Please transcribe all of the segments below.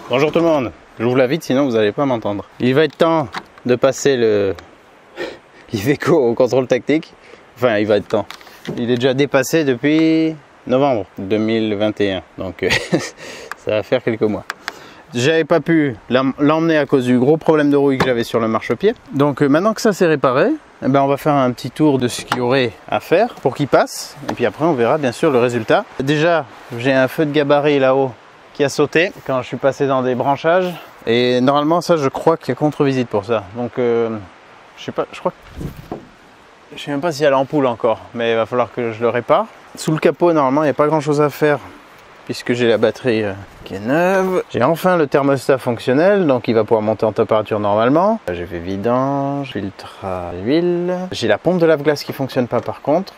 Bonjour tout le monde, j'ouvre la vitre sinon vous n'allez pas m'entendre. Il va être temps de passer l'Iveco au contrôle tactique. Enfin, il va être temps. Il est déjà dépassé depuis novembre 2021, donc ça va faire quelques mois. J'avais pas pu l'emmener à cause du gros problème de rouille que j'avais sur le marchepied. Donc maintenant que ça c'est réparé, eh ben, on va faire un petit tour de ce qu'il y aurait à faire pour qu'il passe. Et puis après on verra bien sûr le résultat. Déjà, j'ai un feu de gabarit là-haut qui a sauté quand je suis passé dans des branchages. Et normalement ça je crois qu'il y a contre-visite pour ça. Donc je sais pas, je sais même pas s'il y a l'ampoule encore, mais il va falloir que je le répare. Sous le capot normalement il n'y a pas grand chose à faire puisque j'ai la batterie qui est neuve. J'ai enfin le thermostat fonctionnel, donc il va pouvoir monter en température normalement. J'ai fait vidange, filtre à huile. J'ai la pompe de lave-glace qui fonctionne pas par contre.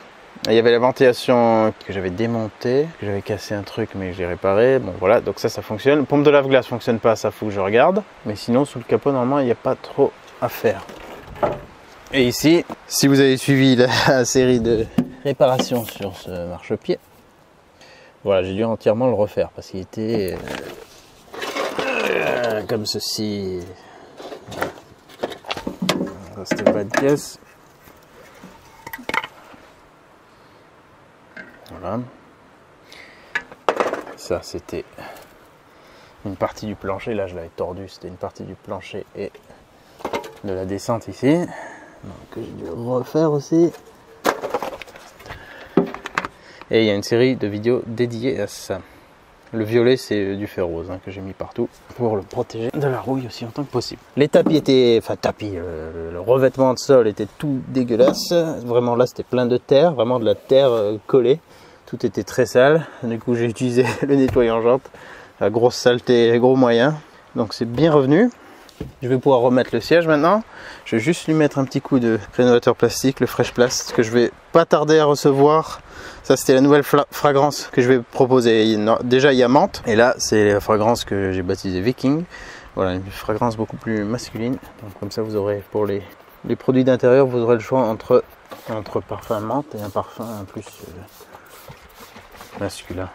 Il y avait la ventilation que j'avais démontée, que j'avais cassé un truc mais j'ai réparé. Bon voilà, donc ça fonctionne. Pompe de lave-glace fonctionne pas, ça faut que je regarde. Mais sinon sous le capot normalement il n'y a pas trop à faire. Et ici, si vous avez suivi la série de réparations sur ce marchepied, voilà, j'ai dû entièrement le refaire parce qu'il était comme ceci. Ça c'était pas de pièce. Voilà. Ça c'était une partie du plancher. Là je l'avais tordu. C'était une partie du plancher et de la descente ici. Donc j'ai dû refaire aussi. Et il y a une série de vidéos dédiées à ça. Le violet c'est du fer rose que j'ai mis partout pour le protéger de la rouille aussi en tant que possible. Les tapis étaient, le revêtement de sol était tout dégueulasse. Vraiment là c'était plein de terre, vraiment de la terre collée. Tout était très sale. Du coup j'ai utilisé le nettoyant jante. La grosse saleté, gros moyen. Donc c'est bien revenu. Je vais pouvoir remettre le siège maintenant. Je vais juste lui mettre un petit coup de rénovateur plastique, le Fresh Plast, que je vais pas tarder à recevoir. Ça c'était la nouvelle fragrance que je vais proposer. Déjà il y a menthe et là c'est la fragrance que j'ai baptisée Viking. Voilà, une fragrance beaucoup plus masculine. Donc comme ça vous aurez pour les produits d'intérieur, vous aurez le choix entre parfum menthe et un parfum plus masculin.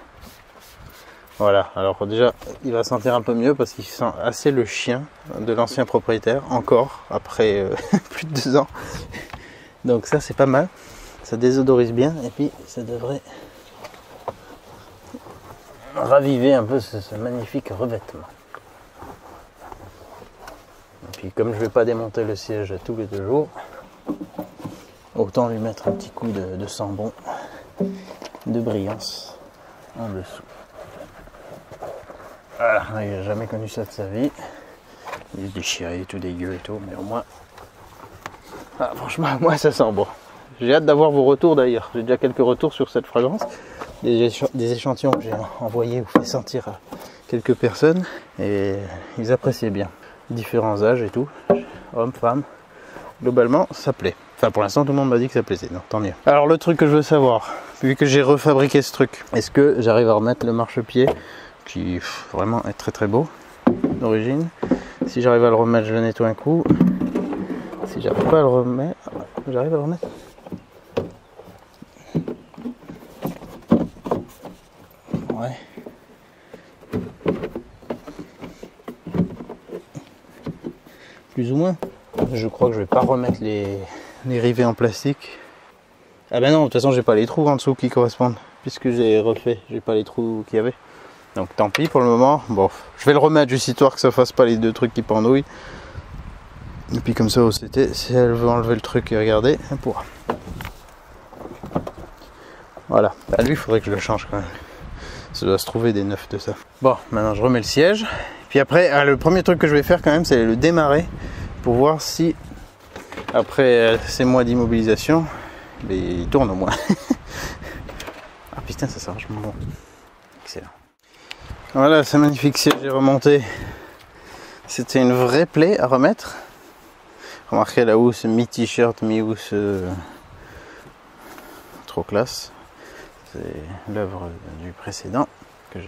Voilà, alors déjà il va sentir un peu mieux parce qu'il sent assez le chien de l'ancien propriétaire, encore après plus de 2 ans. Donc ça c'est pas mal, ça désodorise bien et puis ça devrait raviver un peu ce magnifique revêtement. Et puis comme je vais pas démonter le siège tous les 2 jours, autant lui mettre un petit coup de sambon de brillance en dessous. Voilà, il n'a jamais connu ça de sa vie. Il est déchiré, tout dégueu et tout, mais au moins... Ah, franchement, moi ça sent bon. J'ai hâte d'avoir vos retours d'ailleurs. J'ai déjà quelques retours sur cette fragrance. Des échantillons que j'ai envoyés ou fait sentir à quelques personnes. Et ils appréciaient bien. Différents âges et tout. Hommes, femmes. Globalement, ça plaît. Enfin, pour l'instant, tout le monde m'a dit que ça plaisait. Donc, tant mieux. Alors, le truc que je veux savoir, vu que j'ai refabriqué ce truc, est-ce que j'arrive à remettre le marchepied qui vraiment est très très beau d'origine? Si j'arrive à le remettre, je le nettoie un coup. Si j'arrive pas à le remettre, j'arrive à le remettre. Ouais. Plus ou moins. Je crois que je vais pas remettre les rivets en plastique. Ah ben non, de toute façon j'ai pas les trous en dessous qui correspondent puisque j'ai refait, j'ai pas les trous qu'il y avait. Donc tant pis pour le moment. Bon, je vais le remettre juste histoire que ça fasse pas les 2 trucs qui pendouillent. Et puis comme ça au CT, si elle veut enlever le truc et regarder, elle pourra. Voilà. Bah, lui il faudrait que je le change quand même. Ça doit se trouver des neufs de ça. Bon, maintenant je remets le siège. Puis après, le premier truc que je vais faire quand même, c'est le démarrer pour voir si après ces mois d'immobilisation, il tourne au moins. Ah putain, ça sent vachement bon. Excellent. Voilà, ce magnifique siège est remonté. C'était une vraie plaie à remettre. Remarquez la housse mi-t-shirt, mi-housse. Trop classe. C'est l'œuvre du précédent que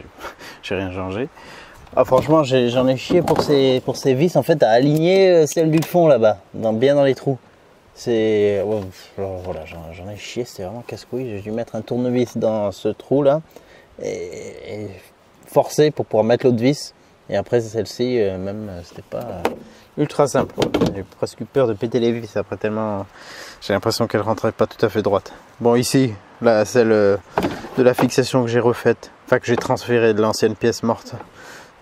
j'ai rien changé. Ah franchement j'en ai chié pour ces vis en fait à aligner celle du fond là-bas, bien dans les trous. C'est voilà, j'en ai chié, c'était vraiment casse-couille. J'ai dû mettre un tournevis dans ce trou là et forcer pour pouvoir mettre l'autre vis. Et après celle-ci, même, c'était pas ultra simple. J'ai presque eu peur de péter les vis après tellement j'ai l'impression qu'elle rentrait pas tout à fait droite. Bon ici, là celle de la fixation que j'ai refaite, enfin que j'ai transféré de l'ancienne pièce morte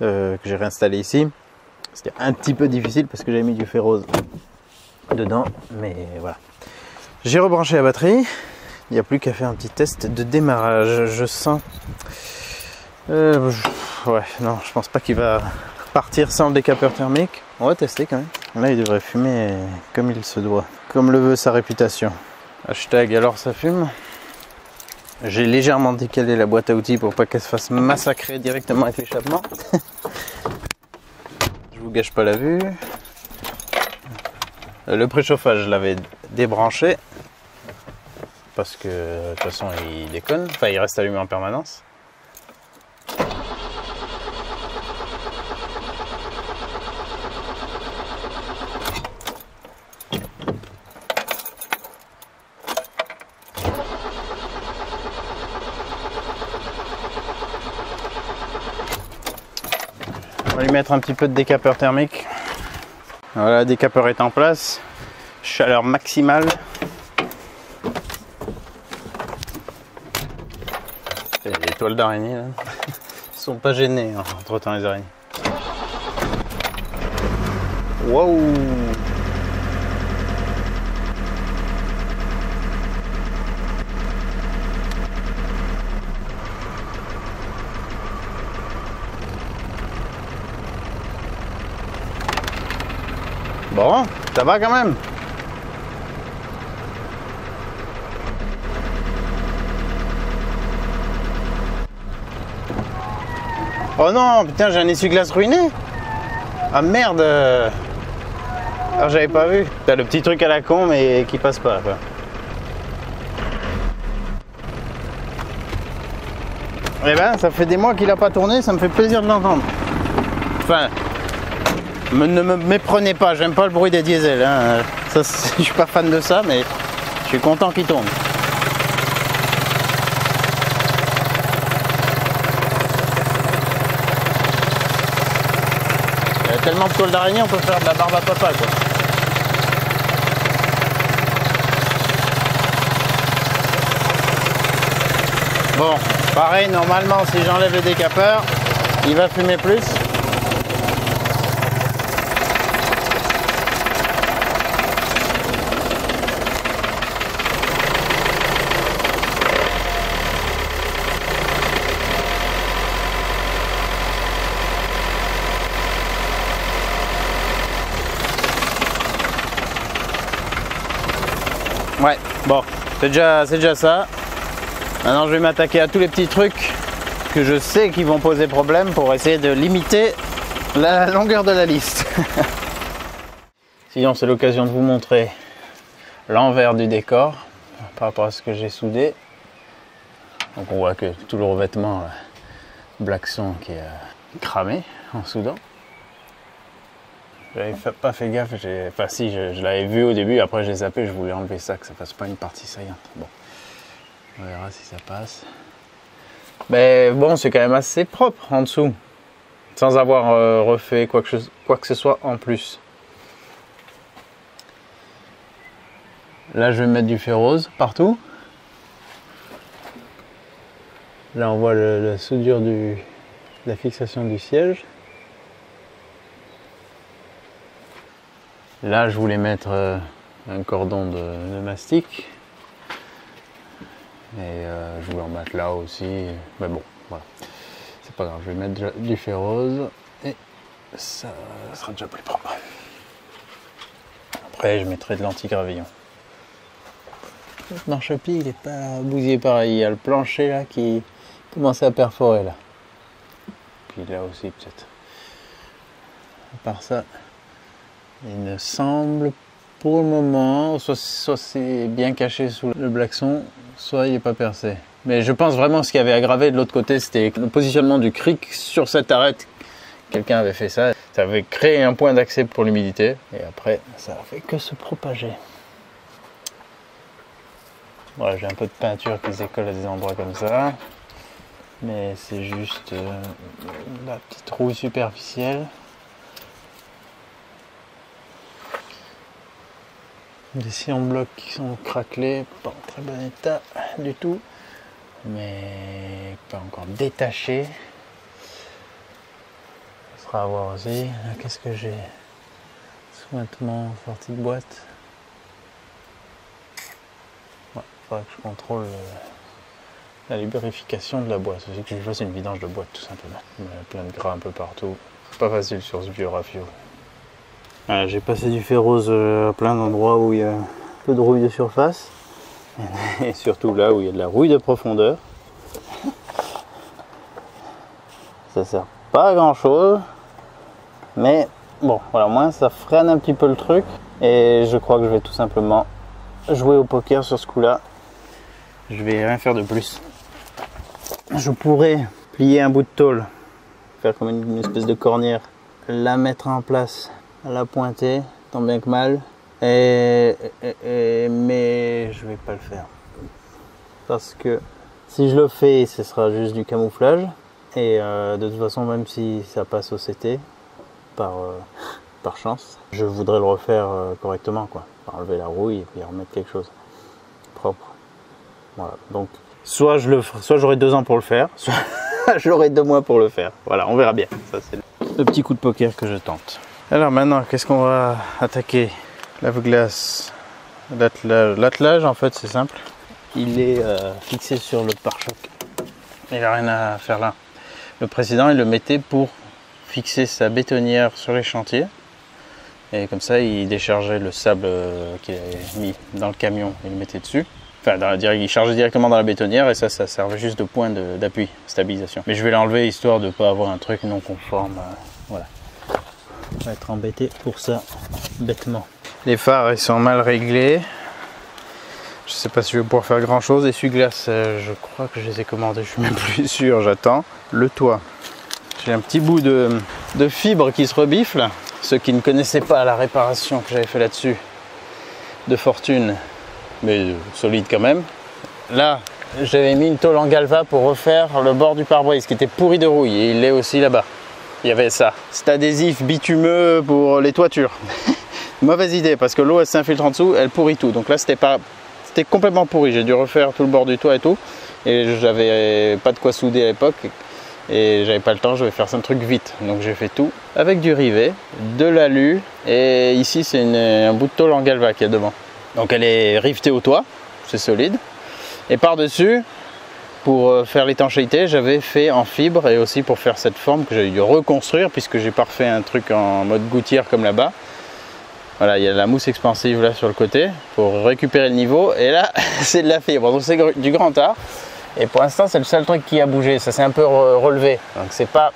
que j'ai réinstallée ici. C'était un petit peu difficile parce que j'avais mis du ferrose dedans, mais voilà. J'ai rebranché la batterie. Il n'y a plus qu'à faire un petit test de démarrage. Je sens... ouais, non, je pense pas qu'il va partir sans le décapeur thermique. On va tester quand même. Là, il devrait fumer comme il se doit, comme le veut sa réputation. Hashtag alors ça fume. J'ai légèrement décalé la boîte à outils pour pas qu'elle se fasse massacrer directement avec l'échappement. Je vous gâche pas la vue. Le préchauffage, je l'avais débranché parce que de toute façon il déconne, enfin il reste allumé en permanence. On va lui mettre un petit peu de décapeur thermique. Voilà, le décapeur est en place. Chaleur maximale. Et les toiles d'araignée là, ils sont pas gênés hein, entre temps les araignées. Waouh! Bon, ça va quand même. Oh non, putain, j'ai un essuie-glace ruiné. Ah merde. Ah, j'avais pas vu. T'as le petit truc à la con mais qui passe pas quoi. Eh ben, ça fait des mois qu'il a pas tourné, ça me fait plaisir de l'entendre. Enfin, ne me méprenez pas, j'aime pas le bruit des diesels. Hein. Ça, je suis pas fan de ça, mais je suis content qu'il tourne. Il y a tellement de toiles d'araignée, on peut faire de la barbe à papa quoi. Bon, pareil, normalement, si j'enlève le décapeur, il va fumer plus. Ouais, bon, c'est déjà ça. Maintenant, je vais m'attaquer à tous les petits trucs que je sais qui vont poser problème pour essayer de limiter la longueur de la liste. Sinon, c'est l'occasion de vous montrer l'envers du décor par rapport à ce que j'ai soudé. Donc, on voit que tout le revêtement Blackson qui est cramé en soudant. J'avais pas fait gaffe, enfin si, je l'avais vu au début, après j'ai zappé, je voulais enlever ça, que ça fasse pas une partie saillante. Bon, on verra si ça passe. Mais bon, c'est quand même assez propre en dessous, sans avoir refait quoi que ce soit en plus. Là, je vais mettre du ferrose partout. Là, on voit la soudure la fixation du siège. Là, je voulais mettre un cordon de mastic. Et je voulais en mettre là aussi. Mais bon, voilà. C'est pas grave, je vais mettre du ferrose. Et ça sera déjà plus propre. Après, je mettrai de l'anti-gravillon. Le marchepied, il n'est pas bousillé pareil. Il y a le plancher là qui commence à perforer là. Puis là aussi, peut-être. À part ça. Il me semble pour le moment, soit c'est bien caché sous le Blackson, soit il n'est pas percé. Mais je pense vraiment ce qui avait aggravé de l'autre côté, c'était le positionnement du cric sur cette arête. Quelqu'un avait fait ça, ça avait créé un point d'accès pour l'humidité. Et après, ça a fait que se propager. Voilà, j'ai un peu de peinture qui se décolle à des endroits comme ça. mais c'est juste la petite rouille superficielle. Des scies en bloc qui sont craquelés, pas en très bon état du tout, mais pas encore détaché. Ça sera à voir aussi. Qu'est-ce que j'ai? Sointement sortie de boîte. Ouais, faudra que je contrôle la lubrification de la boîte. C'est que je fasse une vidange de boîte tout simplement. Il y a plein de gras un peu partout. Pas facile sur ce vieux rafio. Voilà, j'ai passé du ferrose à plein d'endroits où il y a un peu de rouille de surface. Et surtout là où il y a de la rouille de profondeur. Ça sert pas à grand chose. Mais bon, voilà, au moins ça freine un petit peu le truc. Et je crois que je vais tout simplement jouer au poker sur ce coup-là. Je vais rien faire de plus. Je pourrais plier un bout de tôle, faire comme une espèce de cornière, la mettre en place, la pointer, tant bien que mal. Mais je vais pas le faire. Parce que si je le fais, ce sera juste du camouflage. Et de toute façon, même si ça passe au CT, par chance, je voudrais le refaire correctement, quoi. Enlever la rouille et puis remettre quelque chose propre. Voilà. Donc, soit j'aurai 2 ans pour le faire, soit j'aurai 2 mois pour le faire. Voilà, on verra bien. Ça, c'est le petit coup de poker que je tente. Alors maintenant, qu'est-ce qu'on va attaquer? Lave-glace, l'attelage, en fait, c'est simple. Il est fixé sur le pare-choc. Il n'a rien à faire là. Le précédent, il le mettait pour fixer sa bétonnière sur les chantiers. Et comme ça, il déchargeait le sable qu'il avait mis dans le camion. Il le mettait dessus. Enfin, il chargeait directement dans la bétonnière et ça servait juste de point d'appui, stabilisation. Mais je vais l'enlever histoire de ne pas avoir un truc non conforme. Voilà. On va être embêté pour ça, bêtement. Les phares, ils sont mal réglés. Je sais pas si je vais pouvoir faire grand chose. Essuie-glace, je crois que je les ai commandés, je suis même plus sûr, j'attends. Le toit. J'ai un petit bout de fibre qui se rebifle. Ceux qui ne connaissaient pas la réparation que j'avais fait là-dessus, de fortune, mais solide quand même. Là, j'avais mis une tôle en galva pour refaire le bord du pare-brise qui était pourri de rouille. Et il l'est aussi là-bas. Il y avait ça. Cet adhésif bitumeux pour les toitures. Mauvaise idée parce que l'eau elle s'infiltre en dessous, elle pourrit tout. Donc là, c'était complètement pourri. J'ai dû refaire tout le bord du toit et tout. Et j'avais pas de quoi souder à l'époque. Et j'avais pas le temps, je vais faire ça un truc vite. Donc j'ai fait tout avec du rivet, de l'alu. Et ici, c'est un bout de tôle en galva qu'il y a devant. Donc elle est rivetée au toit, c'est solide. Et par-dessus, pour faire l'étanchéité, j'avais fait en fibre et aussi pour faire cette forme que j'ai dû reconstruire puisque j'ai pas refait un truc en mode gouttière comme là-bas. Voilà, il y a la mousse expansive là sur le côté pour récupérer le niveau. Et là, c'est de la fibre, donc c'est du grand art. Et pour l'instant, c'est le seul truc qui a bougé. Ça s'est un peu relevé, donc c'est pas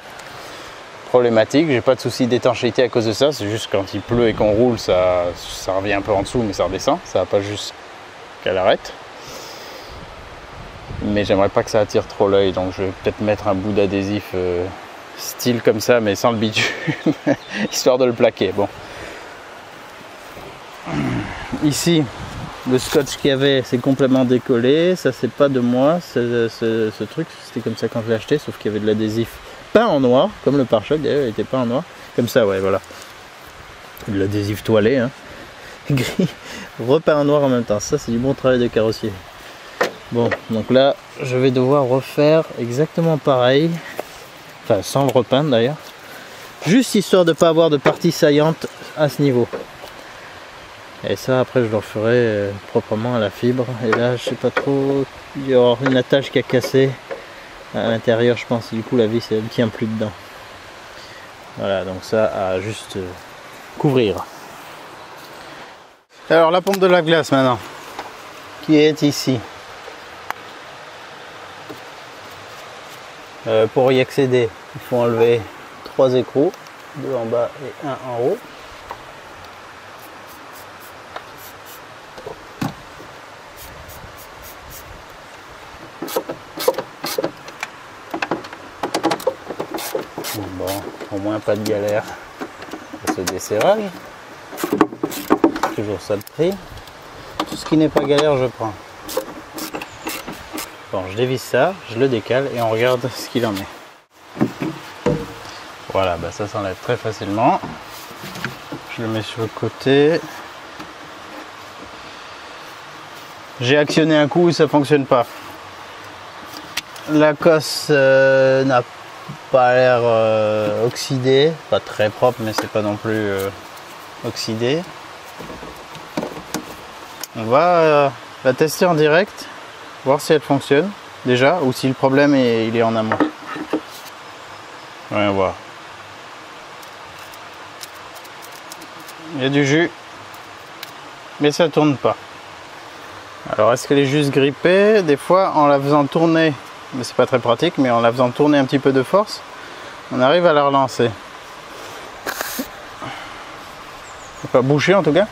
problématique. J'ai pas de souci d'étanchéité à cause de ça. C'est juste quand il pleut et qu'on roule, ça revient un peu en dessous, mais ça redescend. Ça va pas juste qu'elle arrête. Mais j'aimerais pas que ça attire trop l'œil, donc je vais peut-être mettre un bout d'adhésif style comme ça, mais sans le bitume, histoire de le plaquer. Bon. Ici, le scotch qu'il y avait, c'est complètement décollé. Ça, c'est pas de moi, ce truc. C'était comme ça quand je l'ai acheté, sauf qu'il y avait de l'adhésif peint en noir, comme le pare-choc d'ailleurs, il était peint en noir. Comme ça, ouais, voilà. De l'adhésif toilé, hein. Gris, repeint en noir en même temps. Ça, c'est du bon travail de carrossier. Bon, donc là, je vais devoir refaire exactement pareil. Enfin, sans le repeindre d'ailleurs. Juste histoire de ne pas avoir de partie saillante à ce niveau. Et ça, après, je le referai proprement à la fibre. Et là, je sais pas trop, il y aura une attache qui a cassé à l'intérieur, je pense. Du coup, la vis, elle ne tient plus dedans. Voilà, donc ça, à juste couvrir. Alors, la pompe de la glace maintenant, qui est ici. Pour y accéder, il faut enlever 3 écrous, 2 en bas et 1 en haut. Bon, au moins pas de galère pour ce desserrage. Toujours ça de prix. Tout ce qui n'est pas galère, je prends. Bon, je dévisse ça, je le décale et on regarde ce qu'il en est. Voilà, bah ça s'enlève très facilement. Je le mets sur le côté. J'ai actionné un coup, ça fonctionne pas. La cosse n'a pas l'air oxydée, pas très propre, mais c'est pas non plus oxydé. On va la tester en direct, voir si elle fonctionne déjà ou si le problème il est en amont. Voyons voir. Il y a du jus, mais ça tourne pas. Alors est-ce qu'elle est juste grippée? Des fois en la faisant tourner, mais c'est pas très pratique, mais en la faisant tourner un petit peu de force, on arrive à la relancer. C'est pas bouché en tout cas.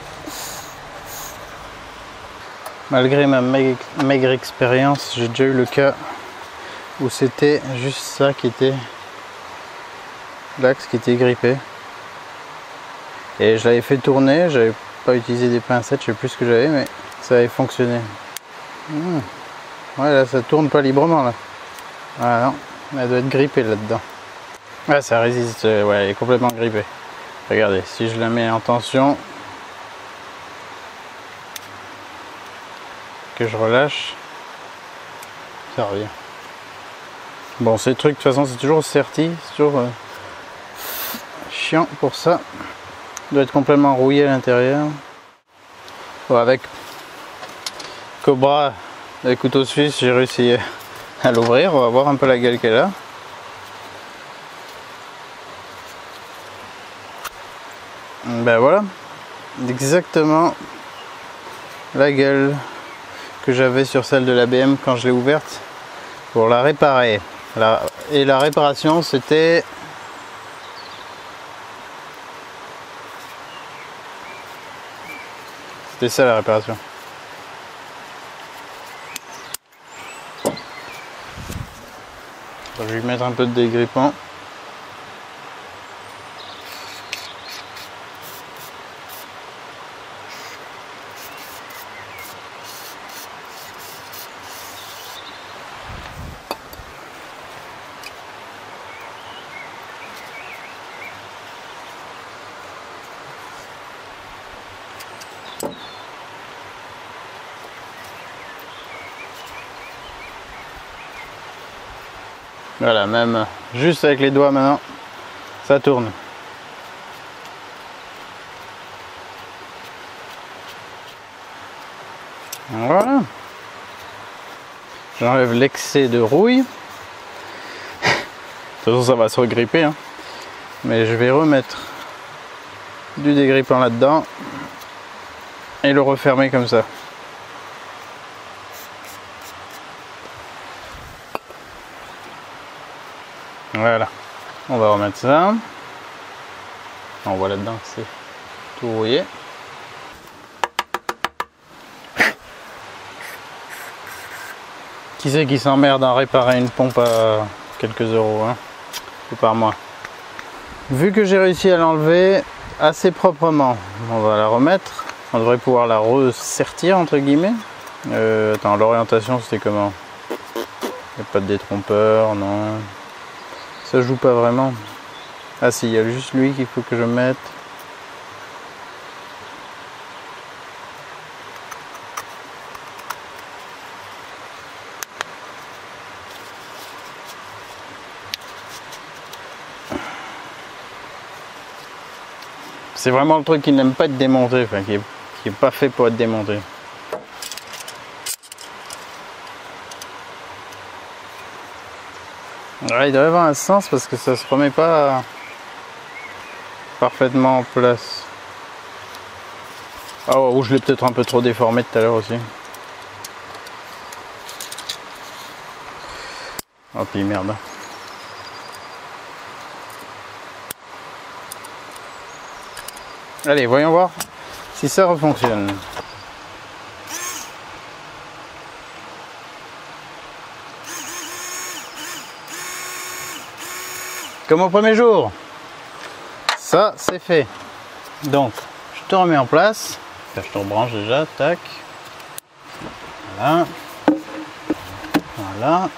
Malgré ma maigre expérience, j'ai déjà eu le cas où c'était juste ça qui était l'axe qui était grippé. Et je l'avais fait tourner, j'avais pas utilisé des pincettes, je sais plus ce que j'avais, mais ça avait fonctionné. Ouais, là ça tourne pas librement là. Ah non, elle doit être grippée là-dedans. Ouais, ça résiste, ouais, elle est complètement grippée. Regardez, si je la mets en tension, que je relâche, ça revient. Bon, ces trucs de toute façon c'est toujours serti, c'est toujours chiant pour ça. Il doit être complètement rouillé à l'intérieur. Bon, avec Cobra, le couteau suisse, j'ai réussi à l'ouvrir. On va voir un peu la gueule qu'elle a. Ben voilà, exactement la gueule que j'avais sur celle de la BM quand je l'ai ouverte pour la réparer. Et la réparation c'était ça la réparation. Je vais lui mettre un peu de dégrippant. Voilà, même juste avec les doigts maintenant, ça tourne. Voilà. J'enlève l'excès de rouille. De toute façon, ça va se regripper, hein. Mais je vais remettre du dégrippant là-dedans et le refermer comme ça. Voilà, on va remettre ça. On voit là-dedans que c'est tout rouillé. Qui c'est qui s'emmerde à réparer une pompe à quelques euros, hein, ou par mois. Vu que j'ai réussi à l'enlever assez proprement, on va la remettre. On devrait pouvoir la ressertir entre guillemets. Attends, l'orientation c'était comment? Il n'y a pas de détrompeur, non. Ça joue pas vraiment. Ah si, il y a juste lui qu'il faut que je mette. C'est vraiment le truc qui n'aime pas être démonté, enfin qui est pas fait pour être démonté. Ouais, il doit y avoir un sens parce que ça se remet pas parfaitement en place. Ah oh, je l'ai peut-être un peu trop déformé tout à l'heure aussi. Oh puis merde. Allez, voyons voir si ça refonctionne. Comme au premier jour. Ça, c'est fait. Donc, je te remets en place. Je te rebranche déjà, tac. Voilà. Voilà.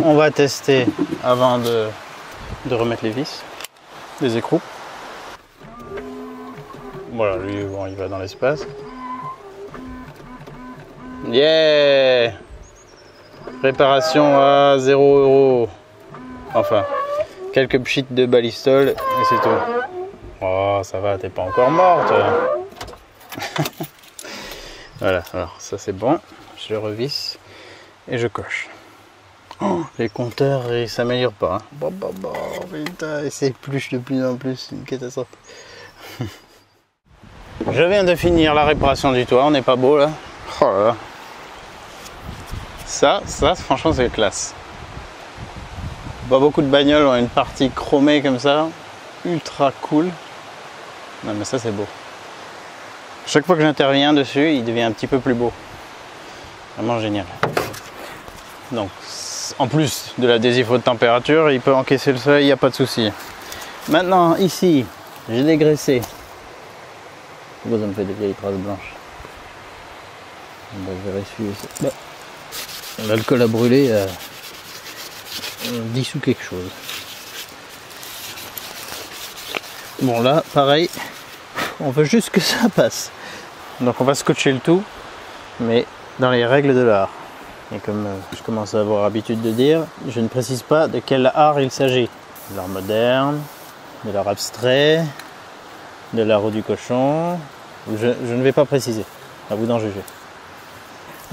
On va tester avant de remettre les vis, les écrous. Voilà, lui, bon, il va dans l'espace. Yeah! Réparation à 0 €. Enfin, quelques pchites de balistol et c'est tout. Oh, ça va, t'es pas encore morte. Voilà, alors ça c'est bon. Je revisse et je coche. Oh, les compteurs, ils s'améliorent pas. Hein. Bon, putain, et ça épluche de plus en plus, c'est une catastrophe. Je viens de finir la réparation du toit, on n'est pas beau là. Oh là là. Ça franchement c'est classe. Pas beaucoup de bagnoles ont une partie chromée comme ça, ultra cool. Non mais ça c'est beau. Chaque fois que j'interviens dessus, il devient un petit peu plus beau. Vraiment génial. Donc en plus de l'adhésif haute température, il peut encaisser le soleil, il n'y a pas de souci. Maintenant ici, j'ai dégraissé. Pourquoi ça me fait des vieilles traces blanches? On va vérifier ça. L'alcool a brûlé, on dissout quelque chose. Bon là, pareil, on veut juste que ça passe. Donc on va scotcher le tout, mais dans les règles de l'art. Et comme je commence à avoir l'habitude de dire, je ne précise pas de quel art il s'agit. De l'art moderne, de l'art abstrait, de l'art du cochon. Je ne vais pas préciser, à vous d'en juger.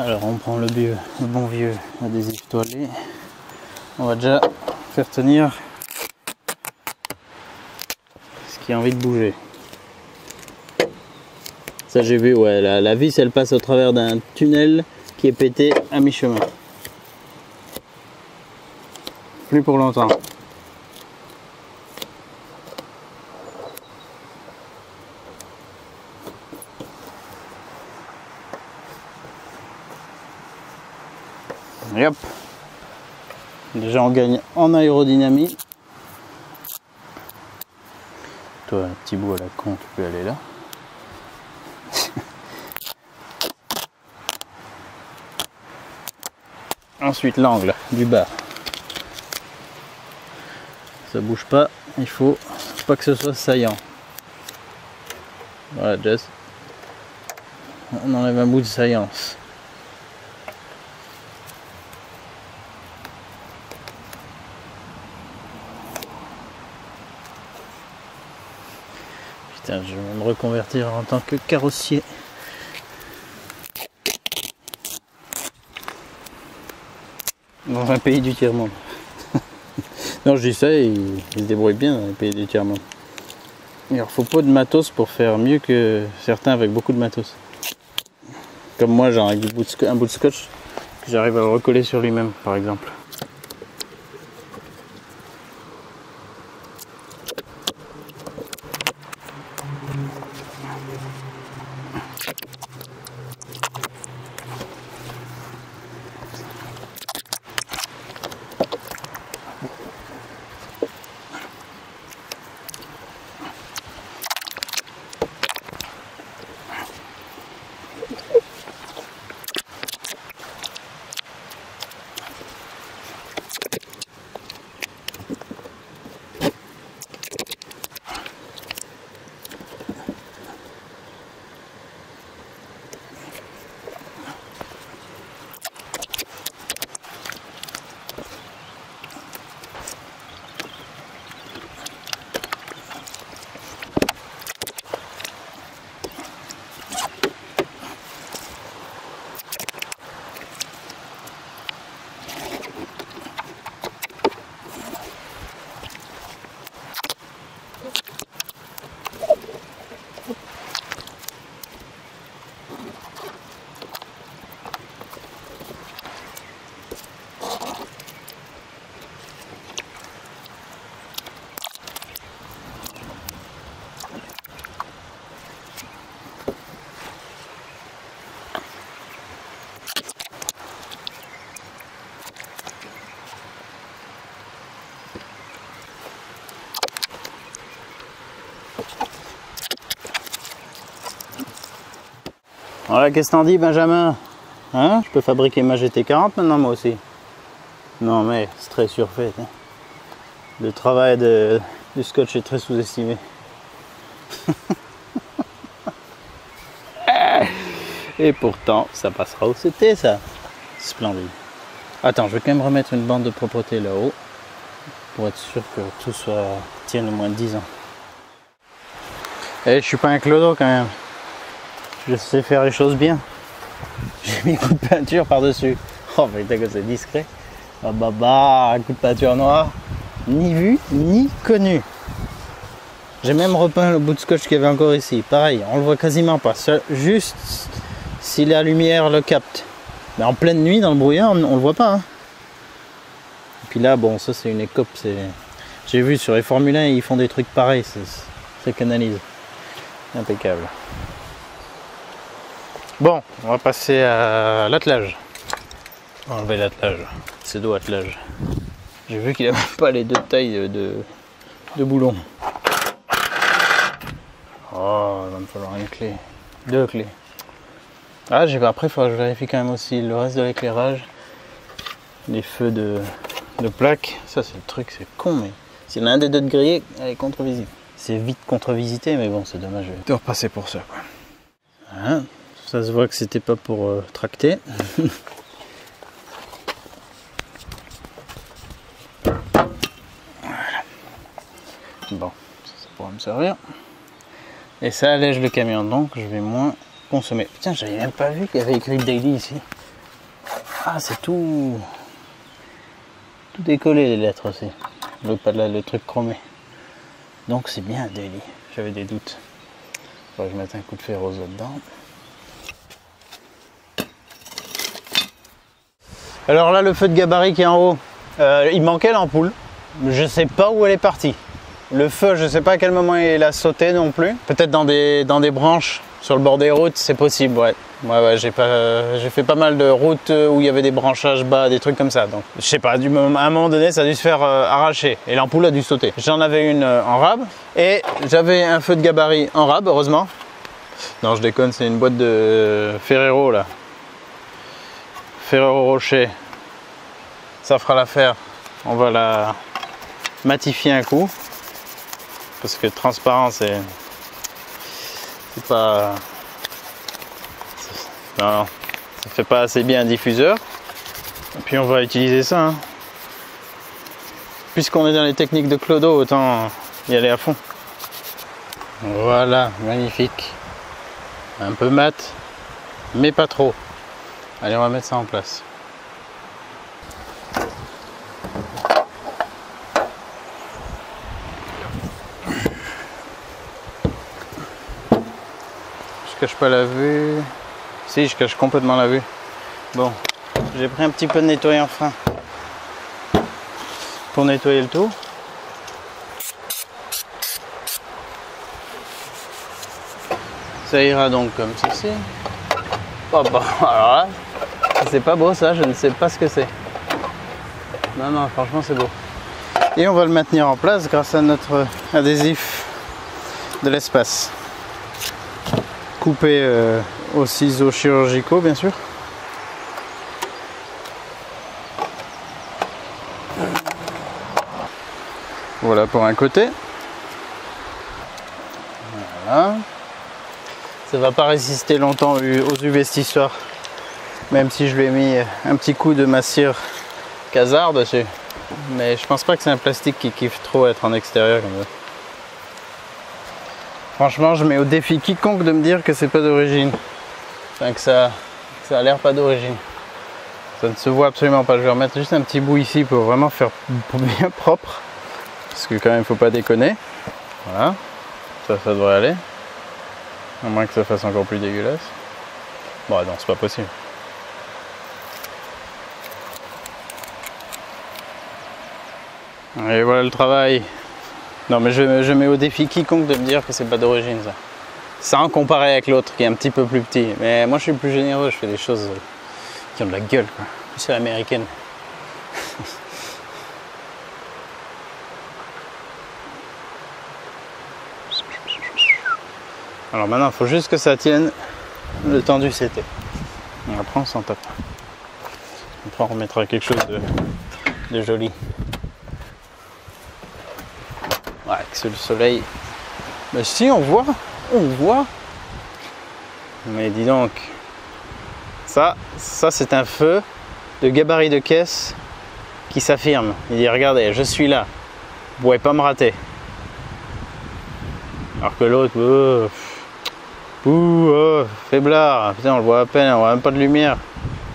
Alors on prend le bon vieux adhésif toilé. On va déjà faire tenir ce qui a envie de bouger. Ça j'ai vu, ouais, la vis elle passe au travers d'un tunnel qui est pété à mi-chemin. Plus pour longtemps. Et hop. Déjà on gagne en aérodynamie. Toi, un petit bout à la con, tu peux aller là. Ensuite l'angle du bas. Ça bouge pas, il faut pas que ce soit saillant. Voilà, Jess. On enlève un bout de saillance. Putain, je vais me reconvertir en tant que carrossier. Dans un pays du tiers-monde. Non, je dis ça, il se débrouille bien dans les pays du tiers-monde. Alors, faut pas de matos pour faire mieux que certains avec beaucoup de matos. Comme moi, genre avec un bout de scotch, que j'arrive à le recoller sur lui-même, par exemple. Voilà, qu'est-ce que t'en dis, Benjamin? Hein? Je peux fabriquer ma GT40 maintenant, moi aussi. Non, mais c'est très surfait. Hein. Le travail du scotch est très sous-estimé. Et pourtant, ça passera au CT, ça. Splendide. Attends, je vais quand même remettre une bande de propreté là-haut. Pour être sûr que tout tienne au moins 10 ans. Et je suis pas un clodo quand même. Je sais faire les choses bien. J'ai mis un coup de peinture par-dessus. Oh putain que c'est discret. Ah bah, un coup de peinture noire. Ni vu, ni connu. J'ai même repeint le bout de scotch qu'il y avait encore ici. Pareil, on le voit quasiment pas. Juste si la lumière le capte. Mais en pleine nuit, dans le brouillard, on le voit pas. Hein. Et puis là, bon, ça c'est une écope. J'ai vu sur les Formule 1, ils font des trucs pareils. Ça canalise. Impeccable. Bon, on va passer à l'attelage. Enlever l'attelage. C'est dos attelage. J'ai vu qu'il n'avait pas les deux tailles de boulons. Oh, il va me falloir une clé. 2 clés. Ah, après, il faudra que je vérifie quand même aussi le reste de l'éclairage. Les feux de plaque. Ça, c'est le truc, c'est con, mais s'il y en a un des deux de grillé, elle est contre-visite. C'est vite contre-visité, mais bon, c'est dommage de repasser pour ça, quoi. Hein, ça se voit que c'était pas pour tracter. Voilà. Bon, ça pourra me servir. Et ça allège le camion, donc je vais moins consommer. Putain, j'avais même pas vu qu'il y avait écrit Daily ici. Ah, c'est tout décollé les lettres aussi. Le truc chromé. Donc c'est bien Daily. J'avais des doutes. Faudrait que je mette un coup de ferrose là-dedans. Alors là, le feu de gabarit qui est en haut, il manquait l'ampoule. Je sais pas où elle est partie. Le feu, je sais pas à quel moment il a sauté non plus. Peut-être dans des branches sur le bord des routes, c'est possible, ouais. Ouais, j'ai fait pas mal de routes où il y avait des branchages bas, des trucs comme ça. Donc, je sais pas, à un moment donné, ça a dû se faire arracher et l'ampoule a dû sauter. J'en avais une en rab et j'avais un feu de gabarit en rab, heureusement. Non, je déconne, c'est une boîte de Ferrero là. Ferrero Rocher. Ça fera l'affaire. On va la matifier un coup. Parce que transparent, c'est pas. Non, ça fait pas assez bien un diffuseur. Et puis on va utiliser ça. Hein. Puisqu'on est dans les techniques de Clodo, autant y aller à fond. Voilà, magnifique. Un peu mat, mais pas trop. Allez, on va mettre ça en place. Je cache pas la vue. Si, je cache complètement la vue. Bon, j'ai pris un petit peu de nettoyant fin pour nettoyer le tout. Ça ira donc comme ceci. Oh bah, alors là, c'est pas beau ça, je ne sais pas ce que c'est. Non, non, franchement c'est beau. Et on va le maintenir en place grâce à notre adhésif de l'espace. Coupé aux ciseaux chirurgicaux, bien sûr. Voilà pour un côté. Voilà. Ça va pas résister longtemps aux UV cette histoire. Même si je lui ai mis un petit coup de massire Khazard dessus. Mais je pense pas que c'est un plastique qui kiffe trop être en extérieur comme ça. Franchement, je mets au défi quiconque de me dire que c'est pas d'origine. Enfin, que ça a l'air pas d'origine. Ça ne se voit absolument pas. Je vais remettre juste un petit bout ici pour vraiment faire bien propre. Parce que quand même, faut pas déconner. Voilà. Ça devrait aller. À moins que ça fasse encore plus dégueulasse. Bon, non, c'est pas possible. Et voilà le travail. Non, mais je mets au défi quiconque de me dire que c'est pas d'origine, ça. Sans comparer avec l'autre qui est un petit peu plus petit. Mais moi, je suis plus généreux. Je fais des choses qui ont de la gueule, quoi. C'est américaine. Alors maintenant, il faut juste que ça tienne le temps du CT. Et après on s'en tape. Après on remettra quelque chose de joli. Ouais, avec le soleil. Bah si, on voit. Mais dis donc, ça c'est un feu de gabarit de caisse qui s'affirme. Il dit regardez, je suis là, vous pouvez pas me rater. Alors que l'autre, faiblard, putain on le voit à peine, on voit même pas de lumière.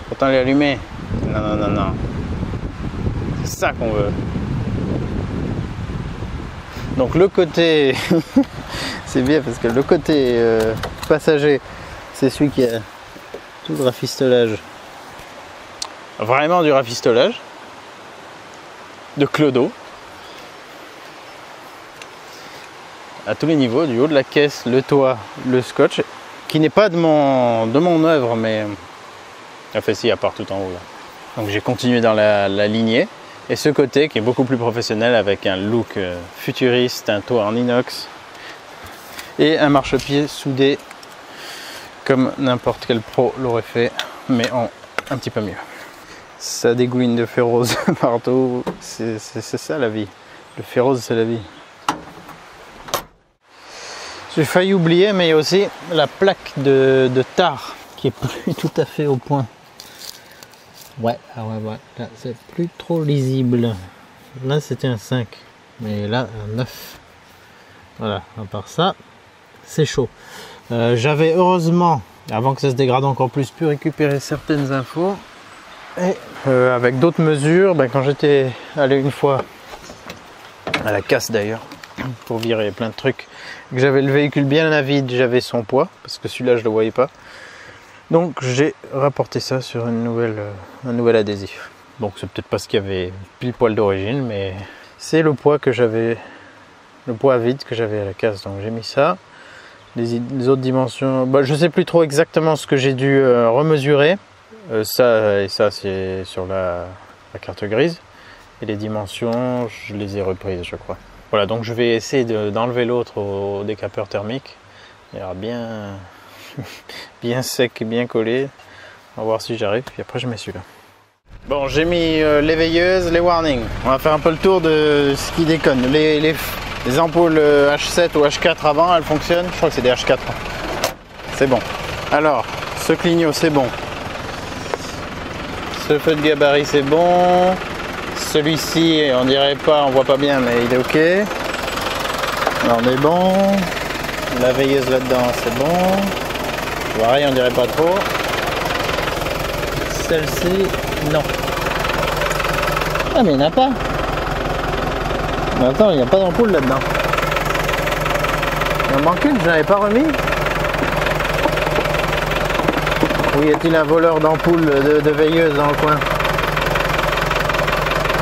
Pourtant il est allumé. Non. C'est ça qu'on veut. Donc le côté, c'est bien parce que le côté passager, c'est celui qui a tout le rafistolage. Vraiment du rafistolage. De clodo. À tous les niveaux, du haut de la caisse, le toit, le scotch, qui n'est pas de mon œuvre, mais enfin si, à part tout en haut là. Donc j'ai continué dans la lignée. Et ce côté qui est beaucoup plus professionnel avec un look futuriste, un toit en inox et un marchepied soudé comme n'importe quel pro l'aurait fait, mais en un petit peu mieux. Ça dégouline de ferrose partout, c'est ça la vie. Le ferrose c'est la vie. J'ai failli oublier, mais il y a aussi la plaque de tar qui est plus tout à fait au point. Ouais, là c'est plus trop lisible. Là c'était un 5, mais là un 9. Voilà, à part ça, c'est chaud. J'avais heureusement, avant que ça se dégrade encore plus, pu récupérer certaines infos. Et avec d'autres mesures, quand j'étais allé une fois à la casse d'ailleurs, pour virer plein de trucs, que j'avais le véhicule bien à vide, j'avais son poids, parce que celui-là je le voyais pas. Donc j'ai rapporté ça sur un nouvel adhésif. Donc c'est peut-être pas ce qu'il y avait pile poil d'origine, mais c'est le poids que j'avais, le poids vide que j'avais à la casse. Donc j'ai mis ça. Les autres dimensions, je sais plus trop exactement ce que j'ai dû remesurer. Ça et ça c'est sur la carte grise. Et les dimensions, je les ai reprises je crois. Voilà, donc je vais essayer d'enlever l'autre au décapeur thermique. Il y aura bien sec et bien collé. On va voir si j'arrive, puis après je mets celui-là. Bon, j'ai mis les veilleuses, les warnings. On va faire un peu le tour de ce qui déconne. Les ampoules H7 ou H4 avant, elles fonctionnent. Je crois que c'est des H4. C'est bon. Alors, ce clignot, c'est bon. Ce feu de gabarit, c'est bon. Celui-ci, on dirait pas, on voit pas bien, mais il est ok. Là, on est bon. La veilleuse là-dedans, c'est bon. Pareil, on dirait pas trop. Celle-ci, non. Ah, mais il n'y en a pas. Mais attends, il n'y a pas d'ampoule là-dedans. Il en manque une, je n'avais pas remis. Ou y a-t-il un voleur d'ampoule de veilleuse dans le coin?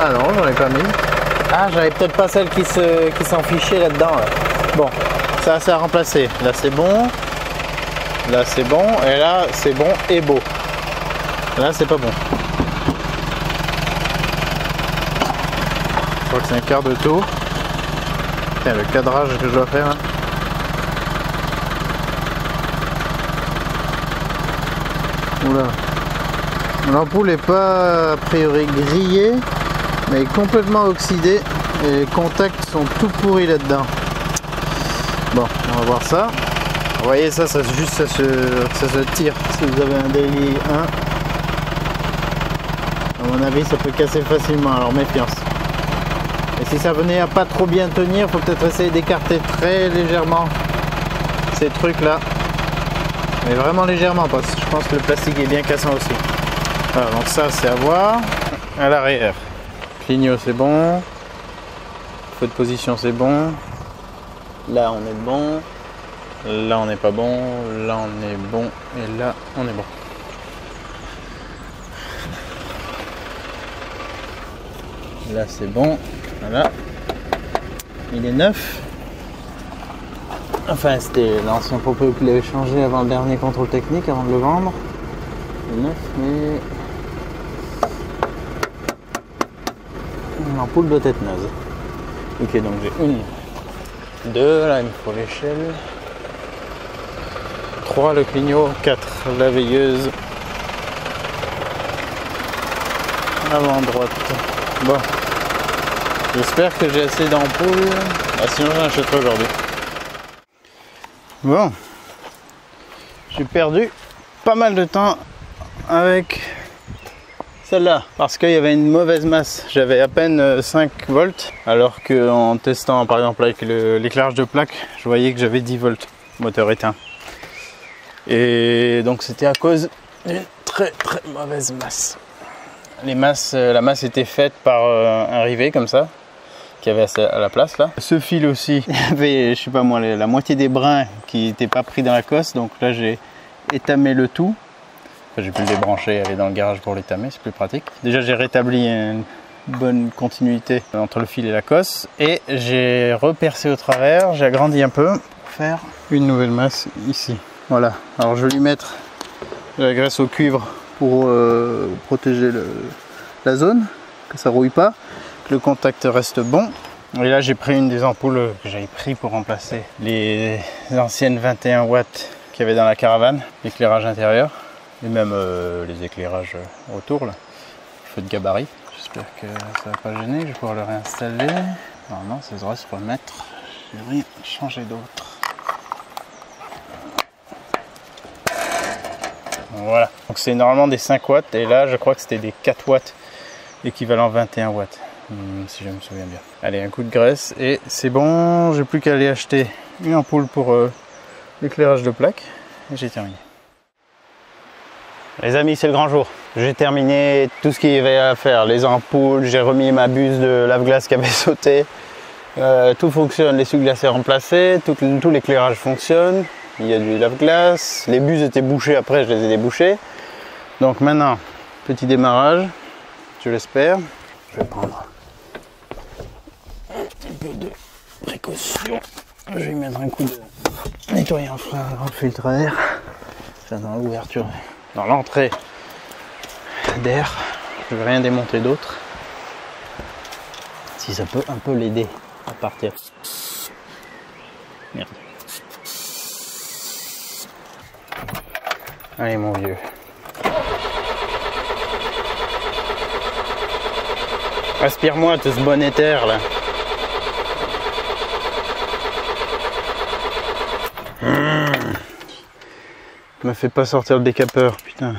Ah non, j'en ai pas mis. Ah, j'avais peut-être pas celle qui s'en fichait là-dedans. Là. Bon, ça c'est à remplacer. Là c'est bon. Là c'est bon. Et là c'est bon et beau. Là c'est pas bon. Je crois que c'est un quart de tour. Tiens, le cadrage que je dois faire. Hein. Oula. L'ampoule n'est pas a priori grillée, mais complètement oxydée. Et les contacts sont tout pourris là-dedans. Bon, on va voir ça. Vous voyez ça, ça se tire si vous avez un Daily 1. À mon avis, ça peut casser facilement, alors méfiance. Et si ça venait à pas trop bien tenir, il faut peut-être essayer d'écarter très légèrement ces trucs-là. Mais vraiment légèrement, parce que je pense que le plastique est bien cassant aussi. Voilà, donc ça, c'est à voir. À l'arrière, clignot, c'est bon. Feu de position, c'est bon. Là, on est bon. Là, on n'est pas bon. Là, on est bon. Et là, on est bon. Là, c'est bon. Voilà. Il est neuf. Enfin, c'était l'ancien proprio qui l'avait changé avant le dernier contrôle technique, avant de le vendre. Il est neuf, mais l'ampoule doit être naze. Ok, donc j'ai une, deux, là il me faut l'échelle. 3 le clignot, 4 la veilleuse. Avant droite. Bon. J'espère que j'ai assez d'ampoules. Ah, sinon j'en achèterai aujourd'hui. Bon. J'ai perdu pas mal de temps avec celle-là parce qu'il y avait une mauvaise masse. J'avais à peine 5 volts alors qu'en testant par exemple avec l'éclairage de plaque, je voyais que j'avais 10 volts moteur éteint. Et donc c'était à cause d'une très mauvaise masse. La masse était faite par un rivet comme ça qui avait à la place là. Ce fil aussi, il y avait, je sais pas moi, la moitié des brins qui n'étaient pas pris dans la cosse, donc là j'ai étamé le tout. Enfin, j'ai pu le débrancher, aller dans le garage pour l'étamer, c'est plus pratique. Déjà j'ai rétabli une bonne continuité entre le fil et la cosse et j'ai repercé au travers, j'ai agrandi un peu pour faire une nouvelle masse ici. Voilà, alors je vais lui mettre de la graisse au cuivre pour protéger la zone, que ça rouille pas, que le contact reste bon. Et là j'ai pris une des ampoules que j'avais pris pour remplacer les anciennes 21 watts qu'il y avait dans la caravane, l'éclairage intérieur et même les éclairages autour là, feu de gabarit. J'espère que ça va pas gêner, je vais pouvoir le réinstaller. Normalement ça devrait se remettre, je n'ai rien changé d'autre. Voilà, donc c'est normalement des 5 watts et là je crois que c'était des 4 watts équivalent 21 watts si je me souviens bien. Allez, un coup de graisse et c'est bon, j'ai plus qu'à aller acheter une ampoule pour l'éclairage de plaque et j'ai terminé. Les amis, c'est le grand jour. J'ai terminé tout ce qu'il y avait à faire, les ampoules, j'ai remis ma buse de lave-glace qui avait sauté, tout fonctionne, l'essuie-glace est remplacé, tout l'éclairage fonctionne. Il y a du lave-glace, les buses étaient bouchées, après je les ai débouchées. Donc maintenant, petit démarrage, je l'espère. Je vais prendre un petit peu de précaution. Je vais mettre un coup de nettoyant dans le filtre à air. Enfin, dans l'ouverture, dans l'entrée d'air. Je ne vais rien démonter d'autre. Si ça peut un peu l'aider à partir. Merde. Allez mon vieux. Aspire-moi tout ce bon éther là. Me fais pas sortir le décapeur, putain.